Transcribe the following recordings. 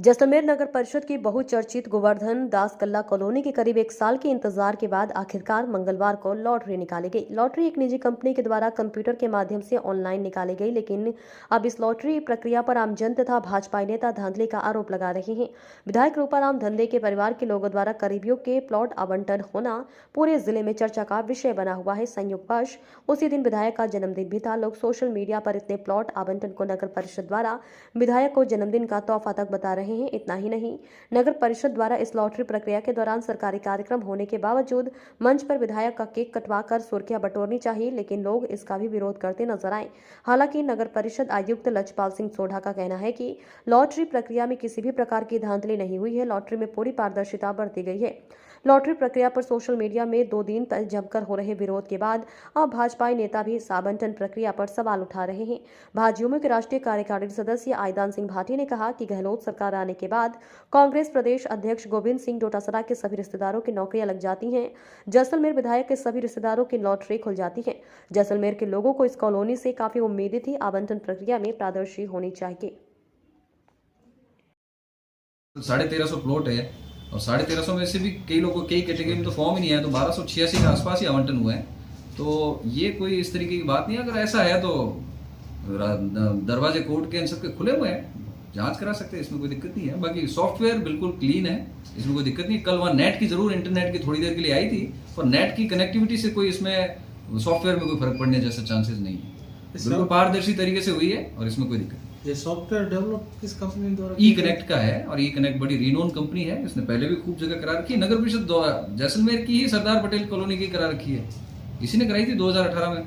जैसलमेर नगर परिषद की बहुचर्चित गोवर्धन दास कल्ला कॉलोनी के करीब 1 साल के इंतजार के बाद आखिरकार मंगलवार को लॉटरी निकाली गई। लॉटरी एक निजी कंपनी के द्वारा कंप्यूटर के माध्यम से ऑनलाइन निकाली गई, लेकिन अब इस लॉटरी प्रक्रिया पर आमजन तथा भाजपा नेता धांधली का आरोप लगा रहे हैं। विधायक रूपाराम धंधे के परिवार के लोगों द्वारा करीबियों के प्लॉट आवंटन होना पूरे जिले में चर्चा का विषय बना हुआ है। संयोगवश उसी दिन विधायक का जन्मदिन भी था। लोग सोशल मीडिया पर इतने प्लॉट आवंटन को नगर परिषद द्वारा विधायक को जन्मदिन का तोहफा तक बता रहे हैं। इतना ही नहीं, नगर परिषद द्वारा इस लॉटरी प्रक्रिया के दौरान सरकारी कार्यक्रम होने के बावजूद मंच पर विधायक का केक कटवाकर सुर्खियां बटोरनी चाहिए, लेकिन लोग इसका भी विरोध करते नजर आए। हालांकि नगर परिषद आयुक्त लजपाल सिंह सोढ़ा का कहना है कि लॉटरी प्रक्रिया में किसी भी प्रकार की धांधली नहीं हुई है। लॉटरी में पूरी पारदर्शिता बरती गई है। लॉटरी प्रक्रिया पर सोशल मीडिया में 2 दिन तक जमकर हो रहे विरोध के बाद अब भाजपा नेता भी इस आवंटन प्रक्रिया पर सवाल उठा रहे हैं। भाजयुमो के राष्ट्रीय कार्यकारिणी सदस्य आयदान सिंह भाटी ने कहा कि गहलोत सरकार आने के बाद कांग्रेस प्रदेश अध्यक्ष गोविंद सिंह डोटासरा के सभी रिश्तेदारों की नौकरियां लग जाती हैं। जैसलमेर विधायक के सभी रिश्तेदारों की लॉटरी खुल जाती है। जैसलमेर के लोगों को इस कॉलोनी से काफी उम्मीदें थी। आवंटन प्रक्रिया में पारदर्शी होनी चाहिए। 1350 प्लॉट है और 1350 में से भी कई लोगों को कई कैटेगरी में तो फॉर्म ही नहीं आया, तो 1286 के आसपास ही आवंटन हुए हैं। तो ये कोई इस तरीके की बात नहीं है। अगर ऐसा है तो दरवाजे कोर्ट के इन सब के खुले हुए हैं, जांच करा सकते हैं, इसमें कोई दिक्कत नहीं है। बाकी सॉफ्टवेयर बिल्कुल क्लीन है, इसमें कोई दिक्कत नहीं। कल वहाँ नेट की जरूर इंटरनेट की थोड़ी देर के लिए आई थी, पर नेट की कनेक्टिविटी से कोई इसमें सॉफ्टवेयर में कोई फर्क पड़ने जैसा चांसेस नहीं है। बिल्कुल पारदर्शी तरीके से हुई है और इसमें कोई दिक्कत नहीं। ये सॉफ्टवेयर डेवलप किस कंपनी द्वारा? ई कनेक्ट का है और ई कनेक्ट बड़ी रिनोन कंपनी है। इसने पहले भी खूब जगह करा रखी है। नगर परिषद जैसलमेर की ही सरदार पटेल कॉलोनी की करा रखी है, इसी ने कराई थी 2018 में।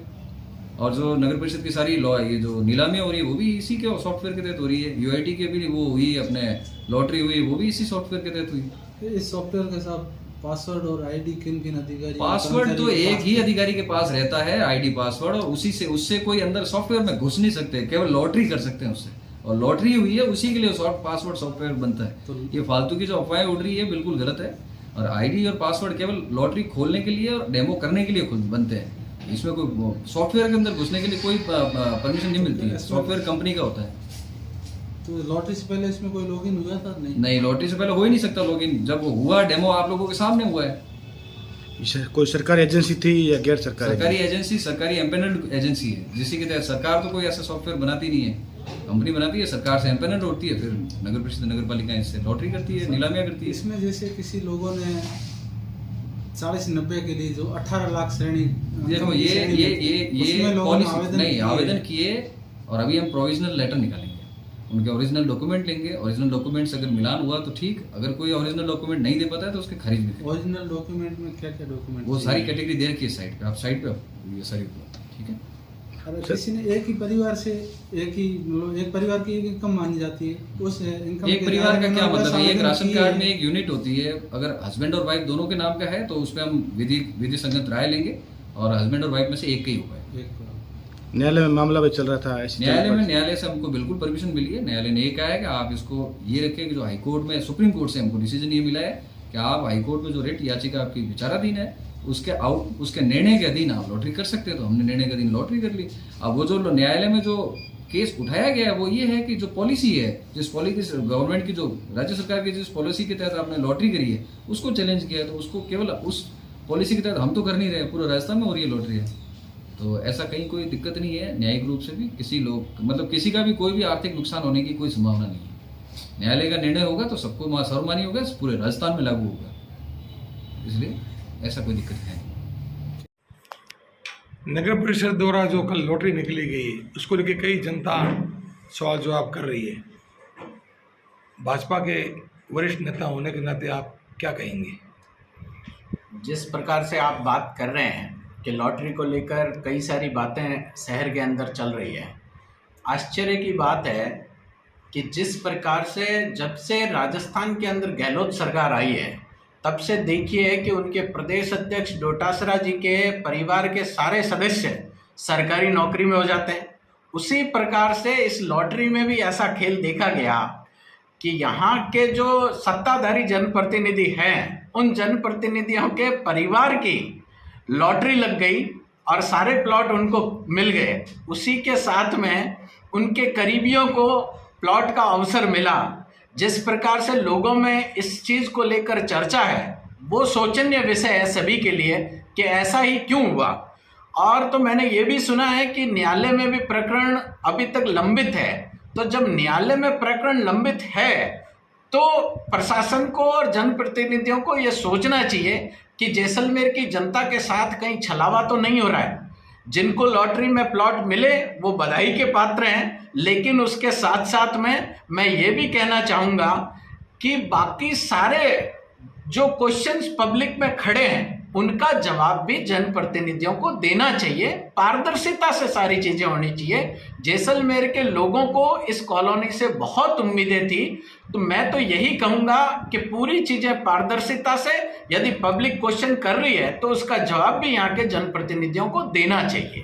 और जो नगर परिषद की सारी लॉ ये जो नीलामियां हो रही है वो भी इसी के सॉफ्टवेयर के तहत हो रही है। यूआईटी के भी वो हुई, अपने लॉटरी हुई, वो भी इसी सॉफ्टवेयर के तहत हुई। इस सॉफ्टवेयर के साथ पासवर्ड और आईडी किन अधिकारी? पासवर्ड तो एक ही अधिकारी के पास रहता है, आईडी पासवर्ड, और उसी से उससे कोई अंदर सॉफ्टवेयर में घुस नहीं सकते, केवल लॉटरी कर सकते हैं उससे। और लॉटरी हुई है उसी के लिए पासवर्ड सॉफ्टवेयर बनता है। तो ये फालतू की जो अफवाहें उड़ रही है बिल्कुल गलत है। और आईडी और पासवर्ड केवल लॉटरी खोलने के लिए और डेमो करने के लिए खुद बनते हैं। इसमें कोई सॉफ्टवेयर के अंदर घुसने के लिए कोई परमिशन नहीं मिलती है, सॉफ्टवेयर कंपनी का होता है। तो लॉटरी से पहले इसमें कोई लॉगिन हुआ था? नहीं, लॉटरी से पहले हो ही नहीं सकता लॉगिन। जब वो हुआ डेमो आप लोगों के सामने हुआ है। कोई सरकारी एजेंसी थी या गैर सरकारी एजेंसी? सरकारी एम्पेनल्ड एजेंसी है, जिसकी के तहत सरकार तो कोई ऐसा सॉफ्टवेयर बनाती नहीं है, कंपनी बनाती है, सरकार से एम्पेनल्ड होती है, फिर नगर परिषद नगर पालिका इससे लॉटरी करती है, नीलामियां करती है। इसमें जैसे किसी लोगों ने 40-90 के लिए जो 18 लाख श्रेणी, देखो ये पॉलिसी नहीं आवेदन किए और अभी हम प्रोविजनल लेटर निकालेंगे, उनके ओरिजिनल डॉक्यूमेंट लेंगे। ओरिजिनल डॉक्यूमेंट्स अगर मिलान हुआ तो ठीक, अगर कोई ओरिजिनल डॉक्यूमेंट नहीं दे पाता है तो उसके खारिज भी करें। ओरिजिनल डॉक्यूमेंट में क्या क्या डॉक्यूमेंट? वो सारी कैटेगरी दे रखी है साइट पे, आप साइट पे ये सारी, ठीक है। अगर किसी ने एक ही परिवार से एक परिवार की इनकम मानी जाती है, उस इनकम एक परिवार का क्या मतलब है? एक राशन कार्ड में एक यूनिट होती है, अगर हस्बैंड और वाइफ दोनों के नाम का है तो उस पर हम विधि संगत राय लेंगे और हस्बैंड और वाइफ में से एक का ही होगा। न्यायालय में मामला भी चल रहा था, न्यायालय से हमको बिल्कुल परमिशन मिली है। न्यायालय ने ये कहा है कि आप इसको ये रखें कि जो हाईकोर्ट में, सुप्रीम कोर्ट से हमको डिसीजन ये मिला है कि आप हाईकोर्ट में जो रेट याचिका आपकी विचाराधीन है उसके निर्णय के अधीन आप लॉटरी कर सकते हैं। तो हमने निर्णय के अधीन लॉटरी कर ली। अब वो जो न्यायालय में जो केस उठाया गया है वो ये है कि जो पॉलिसी है, जिस पॉलिसी गवर्नमेंट की, जो राज्य सरकार की जिस पॉलिसी के तहत आपने लॉटरी करी है उसको चैलेंज किया है। तो उसको केवल उस पॉलिसी के तहत हम तो कर नहीं रहे, पूरे राजस्थान में हो रही है लॉटरी है। तो ऐसा कहीं कोई दिक्कत नहीं है। न्यायिक रूप से भी किसी का भी कोई भी आर्थिक नुकसान होने की कोई संभावना नहीं है। न्यायालय का निर्णय होगा तो सबको सर्वमान्य होगा, पूरे राजस्थान में लागू होगा, इसलिए ऐसा कोई दिक्कत है। नगर परिषद द्वारा जो कल लॉटरी निकली गई उसको लेकर कई जनता सवाल जवाब कर रही है। भाजपा के वरिष्ठ नेता होने के नाते आप क्या कहेंगे? जिस प्रकार से आप बात कर रहे हैं कि लॉटरी को लेकर कई सारी बातें शहर के अंदर चल रही है, आश्चर्य की बात है कि जिस प्रकार से जब से राजस्थान के अंदर गहलोत सरकार आई है तब से देखिए कि उनके प्रदेश अध्यक्ष डोटासरा जी के परिवार के सारे सदस्य सरकारी नौकरी में हो जाते हैं। उसी प्रकार से इस लॉटरी में भी ऐसा खेल देखा गया कि यहाँ के जो सत्ताधारी जनप्रतिनिधि हैं उन जनप्रतिनिधियों के परिवार की लॉटरी लग गई और सारे प्लॉट उनको मिल गए। उसी के साथ में उनके करीबियों को प्लॉट का अवसर मिला, जिस प्रकार से लोगों में इस चीज़ को लेकर चर्चा है वो शोचनीय विषय है सभी के लिए कि ऐसा ही क्यों हुआ। और तो मैंने ये भी सुना है कि न्यायालय में भी प्रकरण अभी तक लंबित है। तो जब न्यायालय में प्रकरण लंबित है तो प्रशासन को और जनप्रतिनिधियों को ये सोचना चाहिए कि जैसलमेर की जनता के साथ कहीं छलावा तो नहीं हो रहा है। जिनको लॉटरी में प्लॉट मिले वो बधाई के पात्र हैं, लेकिन उसके साथ साथ में मैं ये भी कहना चाहूँगा कि बाकी सारे जो क्वेश्चंस पब्लिक में खड़े हैं उनका जवाब भी जनप्रतिनिधियों को देना चाहिए। पारदर्शिता से सारी चीज़ें होनी चाहिए। जैसलमेर के लोगों को इस कॉलोनी से बहुत उम्मीदें थी, तो मैं तो यही कहूँगा कि पूरी चीज़ें पारदर्शिता से, यदि पब्लिक क्वेश्चन कर रही है तो उसका जवाब भी यहाँ के जनप्रतिनिधियों को देना चाहिए।